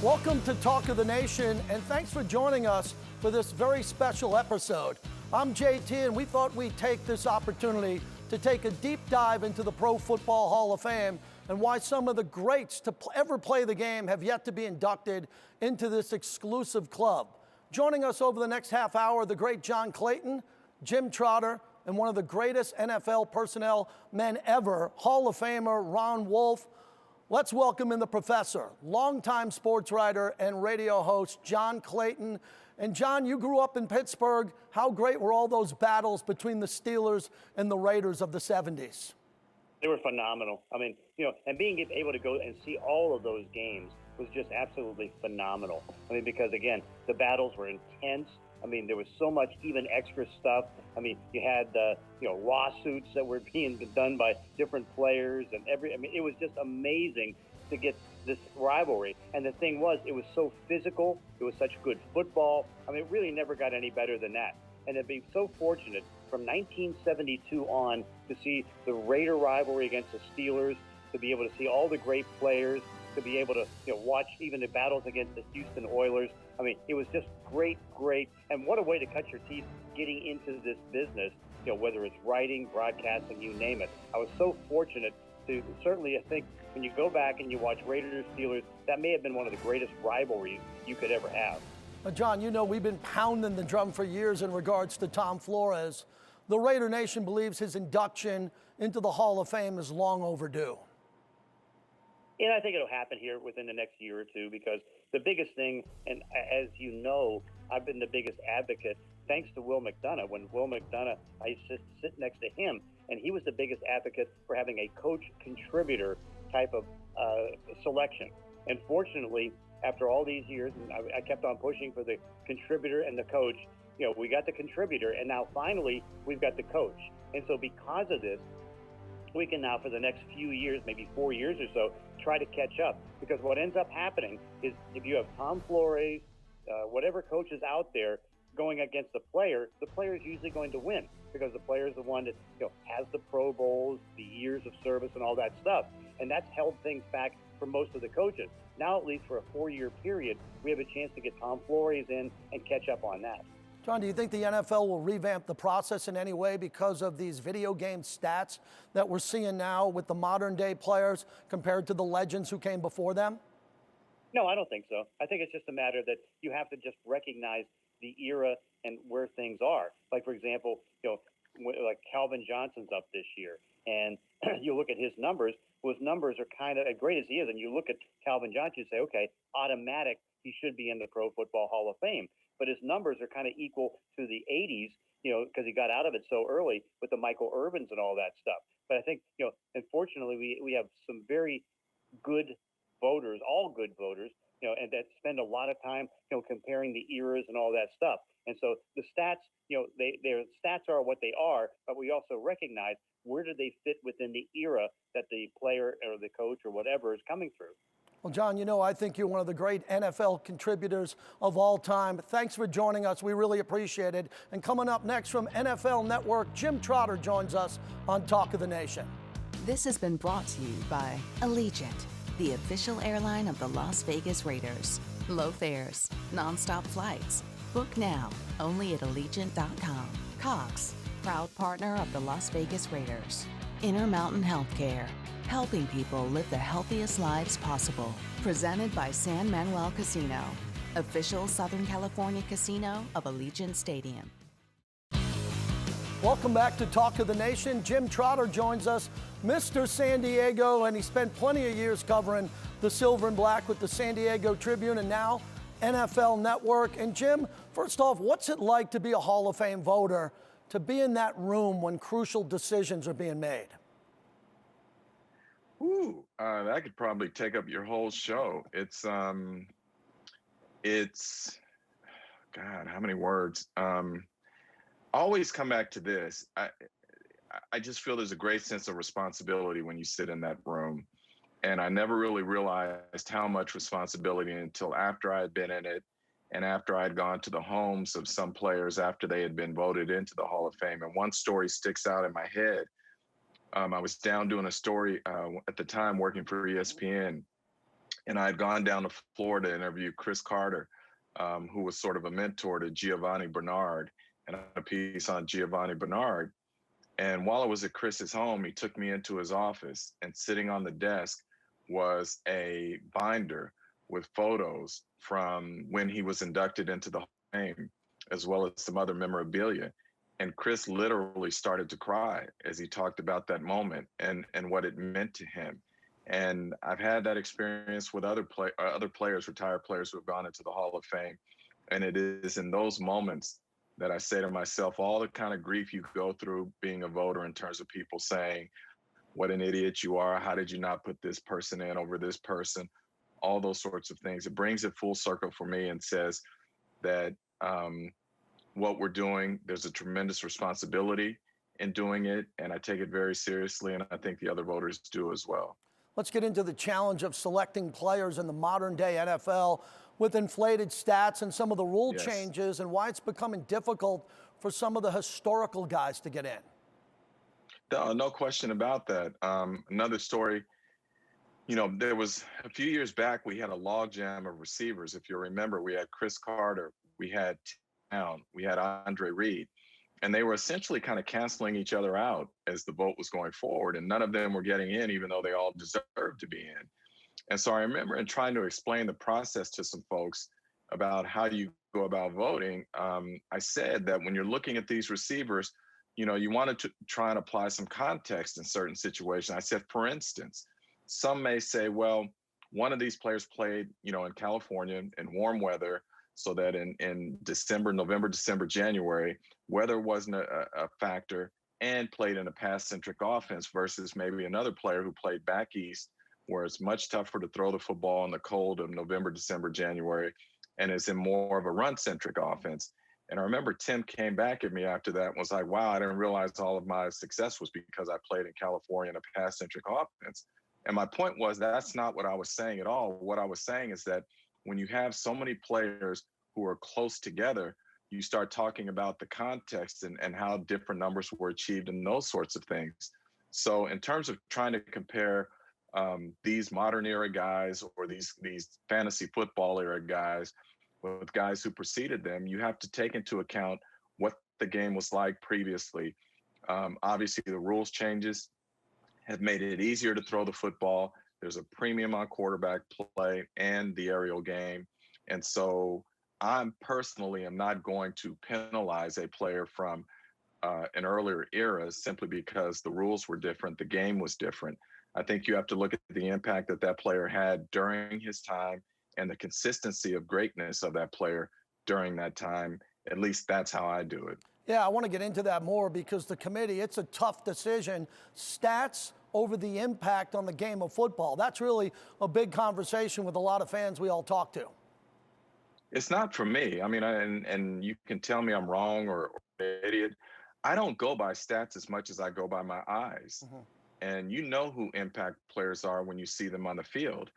Welcome to Talk of the Nation, and thanks for joining us for this very special episode. I'm JT, and we thought we'd take this opportunity to take a deep dive into the Pro Football Hall of Fame and why some of the greats to ever play the game have yet to be inducted into this exclusive club. Joining us over the next half hour, the great John Clayton, Jim Trotter, and one of the greatest NFL personnel men ever, Hall of Famer Ron Wolf. Let's welcome in the professor, longtime sports writer and radio host, John Clayton. And John, you grew up in Pittsburgh. How great were all those battles between the Steelers and the Raiders of the 70s? They were phenomenal. I mean, and being able to go and see all of those games was just absolutely phenomenal. I mean, because again, the battles were intense. I mean, there was so much even extra stuff. I mean, you had lawsuits that were being done by different players and it was just amazing to get this rivalry. And the thing was, it was so physical. It was such good football. I mean, it really never got any better than that. And to be so fortunate from 1972 on to see the Raider rivalry against the Steelers, to be able to see all the great players, to be able to watch even the battles against the Houston Oilers. I mean, it was just great. And what a way to cut your teeth getting into this business, whether it's writing, broadcasting, you name it. I was so fortunate to certainly, I think, when you go back and you watch Raiders, Steelers, that may have been one of the greatest rivalries you could ever have. John, we've been pounding the drum for years in regards to Tom Flores. The Raider Nation believes his induction into the Hall of Fame is long overdue. And I think it'll happen here within the next year or two, because the biggest thing, and as you know, I've been the biggest advocate, thanks to Will McDonough. When Will McDonough, I used to sit next to him, and he was the biggest advocate for having a coach-contributor type of selection. And fortunately, after all these years, and I kept on pushing for the contributor and the coach, we got the contributor, and now finally we've got the coach. And so because of this, we can now, for the next few years, maybe 4 years or so, try to catch up. Because what ends up happening is if you have Tom Flores, whatever coach is out there going against the player is usually going to win, because the player is the one that has the Pro Bowls, the years of service, and all that stuff. And that's held things back for most of the coaches. Now, at least for a 4-year period, we have a chance to get Tom Flores in and catch up on that. John, do you think the NFL will revamp the process in any way because of these video game stats that we're seeing now with the modern day players compared to the legends who came before them? No, I don't think so. I think it's just a matter that you have to just recognize the era and where things are. Like, for example, like Calvin Johnson's up this year, and you look at his numbers. Well, his numbers are kind of, as great as he is, and you look at Calvin Johnson and say, okay, automatic, he should be in the Pro Football Hall of Fame. But his numbers are kind of equal to the 80s, because he got out of it so early with the Michael Irvins and all that stuff. But I think, unfortunately, we have some very good voters, all good voters, and that spend a lot of time, comparing the eras and all that stuff. And so the stats, their stats are what they are, but we also recognize where do they fit within the era that the player or the coach or whatever is coming through. Well, John, I think you're one of the great NFL contributors of all time. Thanks for joining us. We really appreciate it. And coming up next from NFL Network, Jim Trotter joins us on Talk of the Nation. This has been brought to you by Allegiant, the official airline of the Las Vegas Raiders. Low fares, nonstop flights. Book now, only at Allegiant.com. Cox, proud partner of the Las Vegas Raiders. Intermountain Healthcare, helping people live the healthiest lives possible. Presented by San Manuel Casino, official Southern California casino of Allegiant Stadium. Welcome back to Talk of the Nation. Jim Trotter joins us, Mr. San Diego, and he spent plenty of years covering the Silver and Black with the San Diego Tribune and now NFL Network. And Jim, first off, what's it like to be a Hall of Fame voter, to be in that room when crucial decisions are being made? Ooh, that could probably take up your whole show. It's God, how many words? Always come back to this. I just feel there's a great sense of responsibility when you sit in that room. And I never really realized how much responsibility until after I had been in it and after I had gone to the homes of some players after they had been voted into the Hall of Fame. And one story sticks out in my head. I was down doing a story at the time working for ESPN, And I had gone down to Florida to interview Chris Carter, who was sort of a mentor to Giovanni Bernard, and I had a piece on Giovanni Bernard. And while I was at Chris's home, he took me into his office, and sitting on the desk was a binder with photos from when he was inducted into the Hall of Fame, as well as some other memorabilia. And Chris literally started to cry as he talked about that moment and what it meant to him. And I've had that experience with other players, retired players who have gone into the Hall of Fame. And it is in those moments that I say to myself, all the kind of grief you go through being a voter in terms of people saying, what an idiot you are. How did you not put this person in over this person? All those sorts of things. It brings it full circle for me and says that what we're doing, there's a tremendous responsibility in doing it. And I take it very seriously. And I think the other voters do as well. Let's get into the challenge of selecting players in the modern day NFL with inflated stats and some of the rule changes and why it's becoming difficult for some of the historical guys to get in. No question about that. Another story, there was a few years back, we had a logjam of receivers. If you remember, we had Chris Carter, we had Town, we had Andre Reed, and they were essentially kind of canceling each other out as the vote was going forward. And none of them were getting in, even though they all deserved to be in. And so I remember in trying to explain the process to some folks about how you go about voting, I said that when you're looking at these receivers, you wanted to try and apply some context in certain situations. I said, for instance, some may say, well, one of these players played, in California in warm weather, so that in December, November, December, January, weather wasn't a factor and played in a pass-centric offense versus maybe another player who played back east, where it's much tougher to throw the football in the cold of November, December, January, and is in more of a run-centric offense. And I remember Tim came back at me after that and was like, wow, I didn't realize all of my success was because I played in California in a pass-centric offense. And my point was that's not what I was saying at all. What I was saying is that when you have so many players who are close together, you start talking about the context and how different numbers were achieved and those sorts of things. So in terms of trying to compare these modern era guys or these fantasy football era guys with guys who preceded them, you have to take into account what the game was like previously. Obviously, the rules changes have made it easier to throw the football. There's a premium on quarterback play and the aerial game. And so I'm personally am not going to penalize a player from an earlier era simply because the rules were different, the game was different. I think you have to look at the impact that that player had during his time and the consistency of greatness of that player during that time. At least that's how I do it. Yeah, I want to get into that more because the committee, it's a tough decision. Stats over the impact on the game of football. That's really a big conversation with a lot of fans we all talk to. It's not for me. I mean, and you can tell me I'm wrong or an idiot. I don't go by stats as much as I go by my eyes. Mm-hmm. And you know who impact players are when you see them on the field.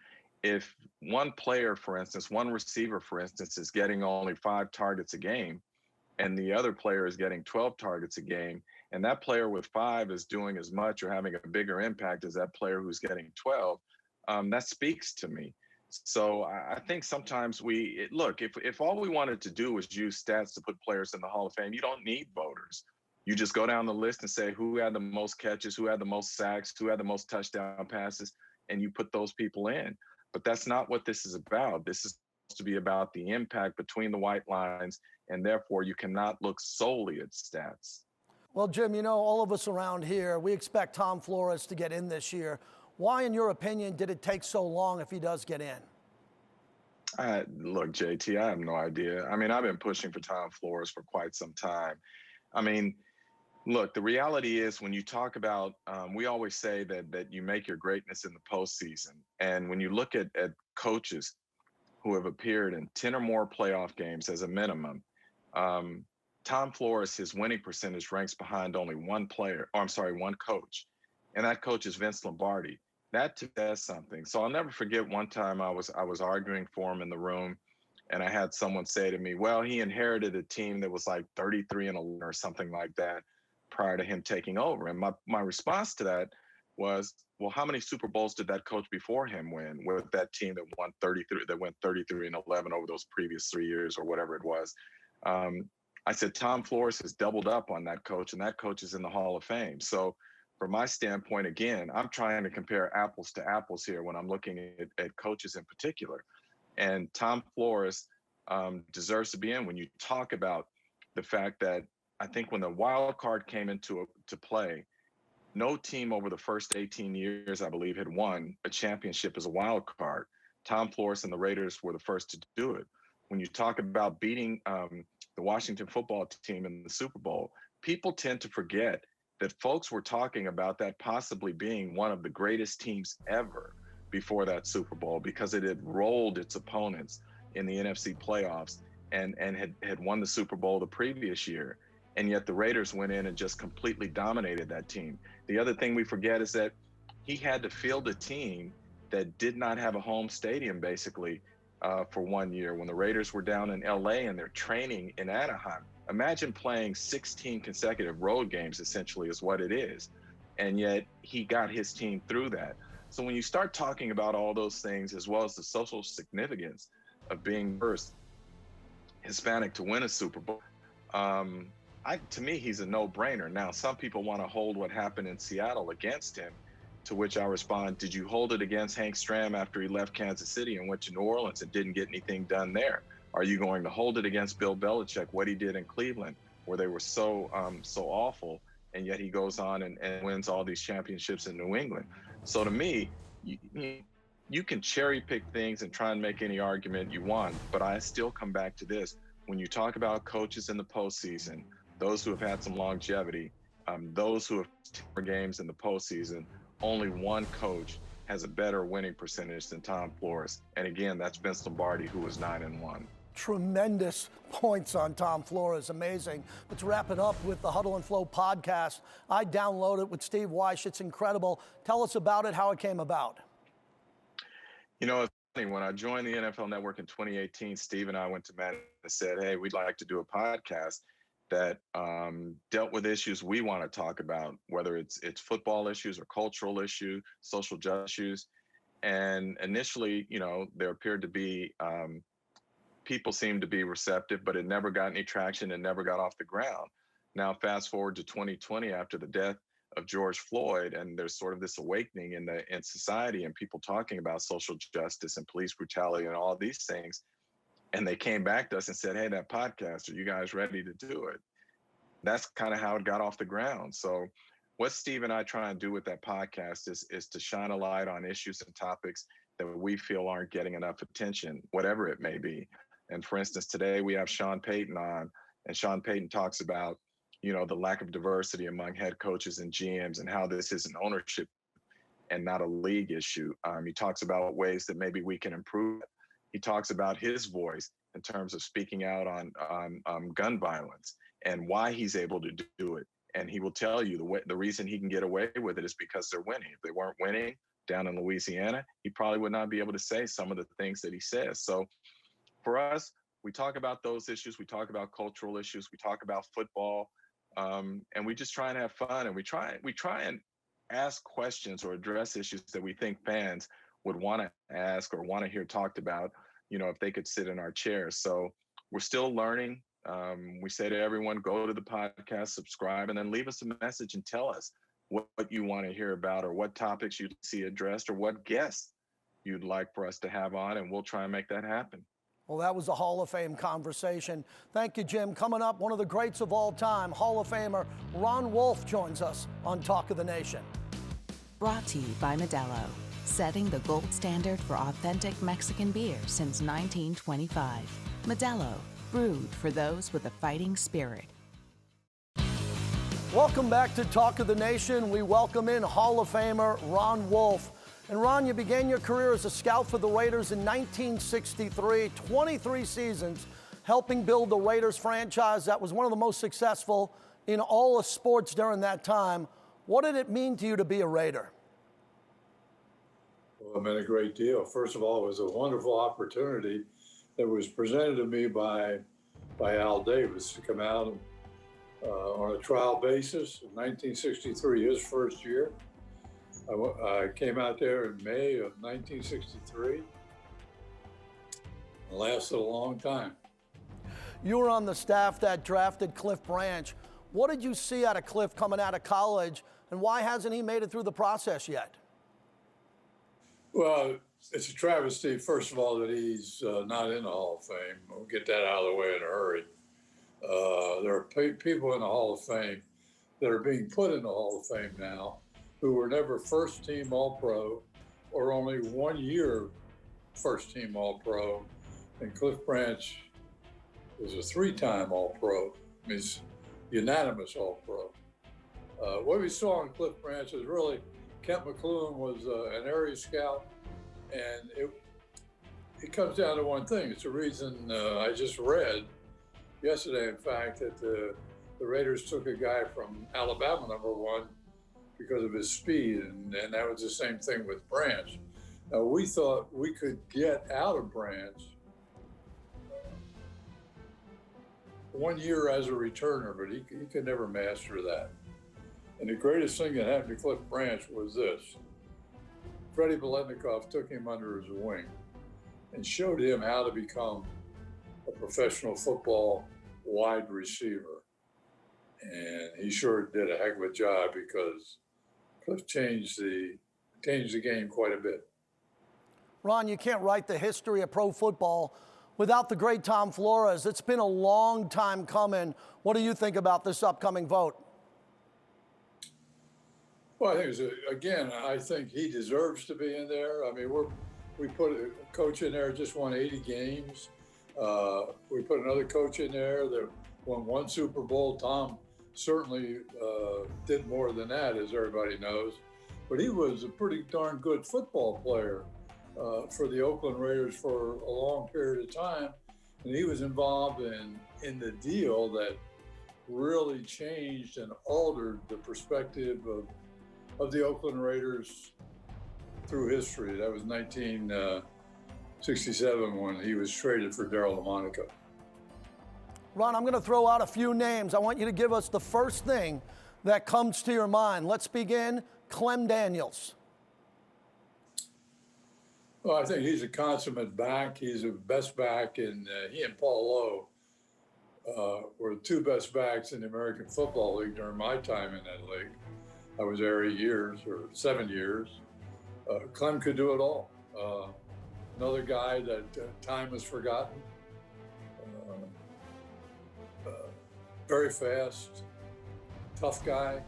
If one player, for instance, one receiver, for instance, is getting only 5 targets a game, and the other player is getting 12 targets a game, and that player with 5 is doing as much or having a bigger impact as that player who's getting 12, that speaks to me. So I think sometimes look, if all we wanted to do was use stats to put players in the Hall of Fame, you don't need voters. You just go down the list and say who had the most catches, who had the most sacks, who had the most touchdown passes, and you put those people in. But that's not what this is about. This is supposed to be about the impact between the white lines, and therefore you cannot look solely at stats. Well, Jim, all of us around here, we expect Tom Flores to get in this year. Why, in your opinion, did it take so long if he does get in? Look, JT, I have no idea. I mean, I've been pushing for Tom Flores for quite some time. I mean, look, the reality is when you talk about, we always say that you make your greatness in the postseason. And when you look at coaches who have appeared in 10 or more playoff games as a minimum, Tom Flores, his winning percentage ranks behind only one coach. And that coach is Vince Lombardi. That says something. So I'll never forget one time I was arguing for him in the room, and I had someone say to me, well, he inherited a team that was like 33-11 or something like that prior to him taking over. And my response to that was, well, how many Super Bowls did that coach before him win with that team that won 33, that went 33-11 over those previous 3 years or whatever it was? I said, Tom Flores has doubled up on that coach, and that coach is in the Hall of Fame. So from my standpoint, again, I'm trying to compare apples to apples here when I'm looking at coaches in particular. And Tom Flores deserves to be in. When you talk about the fact that I think when the wild card came into to play, no team over the first 18 years, I believe, had won a championship as a wild card. Tom Flores and the Raiders were the first to do it. When you talk about beating the Washington football team in the Super Bowl, people tend to forget that folks were talking about that possibly being one of the greatest teams ever before that Super Bowl, because it had rolled its opponents in the NFC playoffs and had won the Super Bowl the previous year. And yet the Raiders went in and just completely dominated that team. The other thing we forget is that he had to field a team that did not have a home stadium, basically, for 1 year when the Raiders were down in LA and they're training in Anaheim. Imagine playing 16 consecutive road games, essentially, is what it is. And yet he got his team through that. So when you start talking about all those things, as well as the social significance of being first Hispanic to win a Super Bowl, to me, he's a no-brainer. Now, some people want to hold what happened in Seattle against him, to which I respond, did you hold it against Hank Stram after he left Kansas City and went to New Orleans and didn't get anything done there? Are you going to hold it against Bill Belichick, what he did in Cleveland, where they were so awful, and yet he goes on and wins all these championships in New England? So to me, you can cherry pick things and try and make any argument you want, but I still come back to this. When you talk about coaches in the postseason, those who have had some longevity, those who have 10 games in the postseason, only one coach has a better winning percentage than Tom Flores. And again, that's Vince Lombardi, who was 9-1. Tremendous points on Tom Flores. Amazing. Let's wrap it up with the Huddle and Flow podcast. I downloaded it with Steve Weish. It's incredible. Tell us about it, how it came about. You know, it's funny. When I joined the NFL Network in 2018, Steve and I went to Matt and said, hey, we'd like to do a podcast that dealt with issues we want to talk about, whether it's football issues or cultural issues, social justice issues. And initially, you know, there appeared to be people seemed to be receptive, but it never got any traction and never got off the ground. Now, fast forward to 2020, after the death of George Floyd, and there's sort of this awakening in society and people talking about social justice and police brutality and all these things. And they came back to us and said, hey, that podcast, are you guys ready to do it? That's kind of how it got off the ground. So what Steve and I try and do with that podcast is to shine a light on issues and topics that we feel aren't getting enough attention, whatever it may be. And for instance, today we have Sean Payton on, and Sean Payton talks about, you know, the lack of diversity among head coaches and GMs and how this is an ownership and not a league issue. He talks about ways that maybe we can improve it. He talks about his voice in terms of speaking out on gun violence and why he's able to do it. And he will tell you the reason he can get away with it is because they're winning. If they weren't winning down in Louisiana, he probably would not be able to say some of the things that he says. So for us, we talk about those issues. We talk about cultural issues. We talk about football, and we just try and have fun. And we try and ask questions or address issues that we think fans would want to ask or want to hear talked about, you know, if they could sit in our chairs. So we're still learning. We say to everyone, go to the podcast, subscribe, and then leave us a message and tell us what you want to hear about or what topics you'd see addressed or what guests you'd like for us to have on, and we'll try and make that happen. Well, that was a Hall of Fame conversation. Thank you, Jim. Coming up, one of the greats of all time, Hall of Famer Ron Wolf joins us on Talk of the Nation. Brought to you by Modelo, setting the gold standard for authentic Mexican beer since 1925. Modelo, brewed for those with a fighting spirit. Welcome back to Talk of the Nation. We welcome in Hall of Famer Ron Wolf. And Ron, you began your career as a scout for the Raiders in 1963, 23 seasons, helping build the Raiders franchise that was one of the most successful in all of sports during that time. What did it mean to you to be a Raider? Well, it meant a great deal. First of all, it was a wonderful opportunity that was presented to me by Al Davis to come out on a trial basis in 1963, his first year. I came out there in May of 1963. It lasted a long time. You were on the staff that drafted Cliff Branch. What did you see out of Cliff coming out of college, and why hasn't he made it through the process yet? Well, it's a travesty, first of all, that he's not in the Hall of Fame. We'll get that out of the way in a hurry. There are people in the Hall of Fame that are being put in the Hall of Fame now who were never first-team All-Pro or only 1 year first-team All-Pro. And Cliff Branch was a 3-time All-Pro, means unanimous All-Pro. What we saw in Cliff Branch is really Kent McClellan was an area scout, and it comes down to one thing. It's a reason I just read yesterday, in fact, that the Raiders took a guy from Alabama, #1, because of his speed, and that was the same thing with Branch. Now, we thought we could get out of Branch 1 year as a returner, but he could never master that. And the greatest thing that happened to Cliff Branch was this. Freddie Biletnikoff took him under his wing and showed him how to become a professional football wide receiver. And he sure did a heck of a job because Cliff changed the game quite a bit. Ron, you can't write the history of pro football without the great Tom Flores. It's been a long time coming. What do you think about this upcoming vote? Well, I think he deserves to be in there. I mean, we put a coach in there just won 80 games. We put another coach in there that won 1 Super Bowl. Tom certainly did more than that, as everybody knows. But he was a pretty darn good football player for the Oakland Raiders for a long period of time. And he was involved in the deal that really changed and altered the perspective of the Oakland Raiders through history. That was 1967 when he was traded for Darryl DeMonico. Ron, I'm going to throw out a few names. I want you to give us the first thing that comes to your mind. Let's begin. Clem Daniels. Well, I think he's a consummate back. He's the best back, and he and Paul Lowe were the 2 best backs in the American Football League during my time in that league. I was there 8 years or 7 years. Clem could do it all. Another guy that time has forgotten. Very fast, tough guy.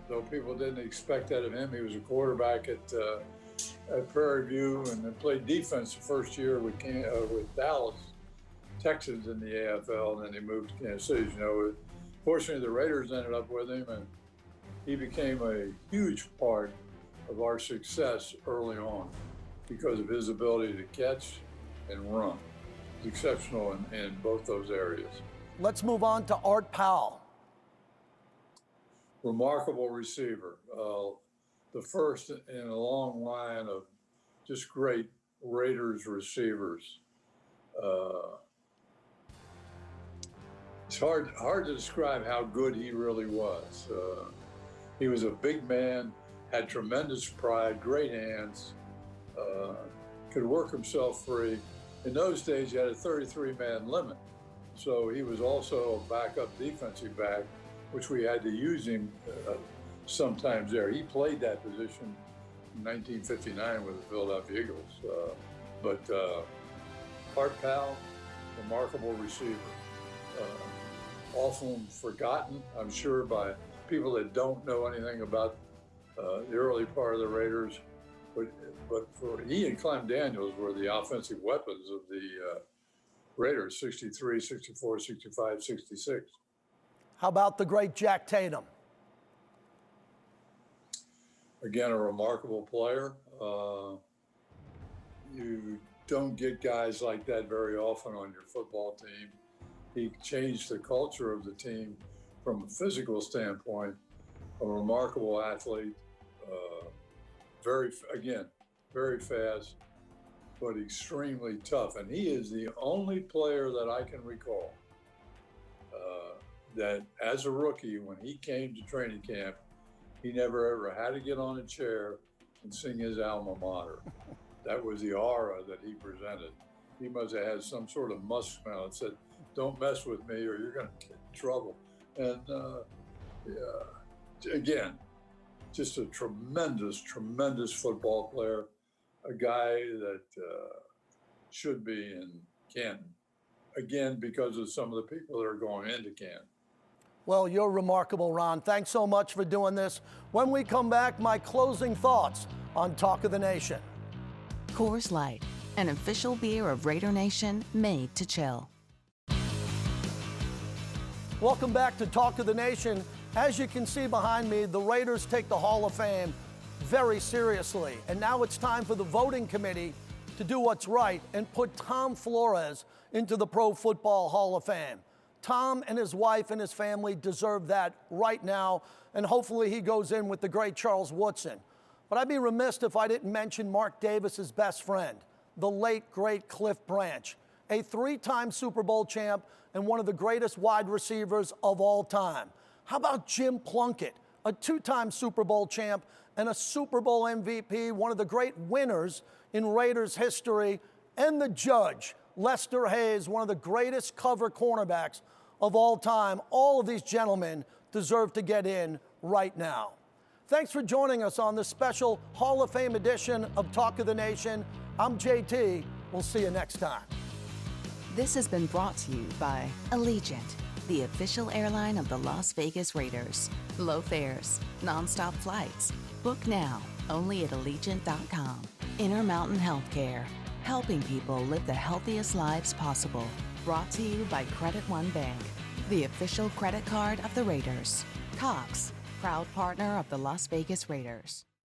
Though people didn't expect that of him, he was a quarterback at Prairie View and then played defense the first year with Dallas Texans in the AFL, and then he moved to Kansas City. Fortunately, the Raiders ended up with him, and he became a huge part of our success early on because of his ability to catch and run. He's exceptional in both those areas. Let's move on to Art Powell. Remarkable receiver. The first in a long line of just great Raiders receivers. It's hard to describe how good he really was. He was a big man, had tremendous pride, great hands, could work himself free. In those days, you had a 33-man limit. So he was also a backup defensive back, which we had to use him sometimes there. He played that position in 1959 with the Philadelphia Eagles. Art Powell, remarkable receiver. Often forgotten, I'm sure, by people that don't know anything about the early part of the Raiders. But he and Clem Daniels were the offensive weapons of the Raiders, 63, 64, 65, 66. How about the great Jack Tatum? Again, a remarkable player. You don't get guys like that very often on your football team. He changed the culture of the team from a physical standpoint. A remarkable athlete, very fast, but extremely tough. And he is the only player that I can recall that as a rookie, when he came to training camp, he never ever had to get on a chair and sing his alma mater. That was the aura that he presented. He must have had some sort of musk smell that said, "Don't mess with me or you're going to get in trouble." And again, just a tremendous, tremendous football player, a guy that should be in Canton. Again, because of some of the people that are going into Canton. Well, you're remarkable, Ron. Thanks so much for doing this. When we come back, my closing thoughts on Talk of the Nation. Coors Light, an official beer of Raider Nation, made to chill. Welcome back to Talk of the Nation. As you can see behind me, the Raiders take the Hall of Fame very seriously. And now it's time for the voting committee to do what's right and put Tom Flores into the Pro Football Hall of Fame. Tom and his wife and his family deserve that right now, and hopefully he goes in with the great Charles Woodson. But I'd be remiss if I didn't mention Mark Davis's best friend, the late, great Cliff Branch, a three-time Super Bowl champ and one of the greatest wide receivers of all time. How about Jim Plunkett, a two-time Super Bowl champ and a Super Bowl MVP, one of the great winners in Raiders history, and the judge, Lester Hayes, one of the greatest cover cornerbacks of all time. All of these gentlemen deserve to get in right now. Thanks for joining us on this special Hall of Fame edition of Talk of the Nation. I'm JT. We'll see you next time. This has been brought to you by Allegiant, the official airline of the Las Vegas Raiders. Low fares, nonstop flights. Book now, only at Allegiant.com. Intermountain Healthcare, helping people live the healthiest lives possible. Brought to you by Credit One Bank, the official credit card of the Raiders. Cox, proud partner of the Las Vegas Raiders.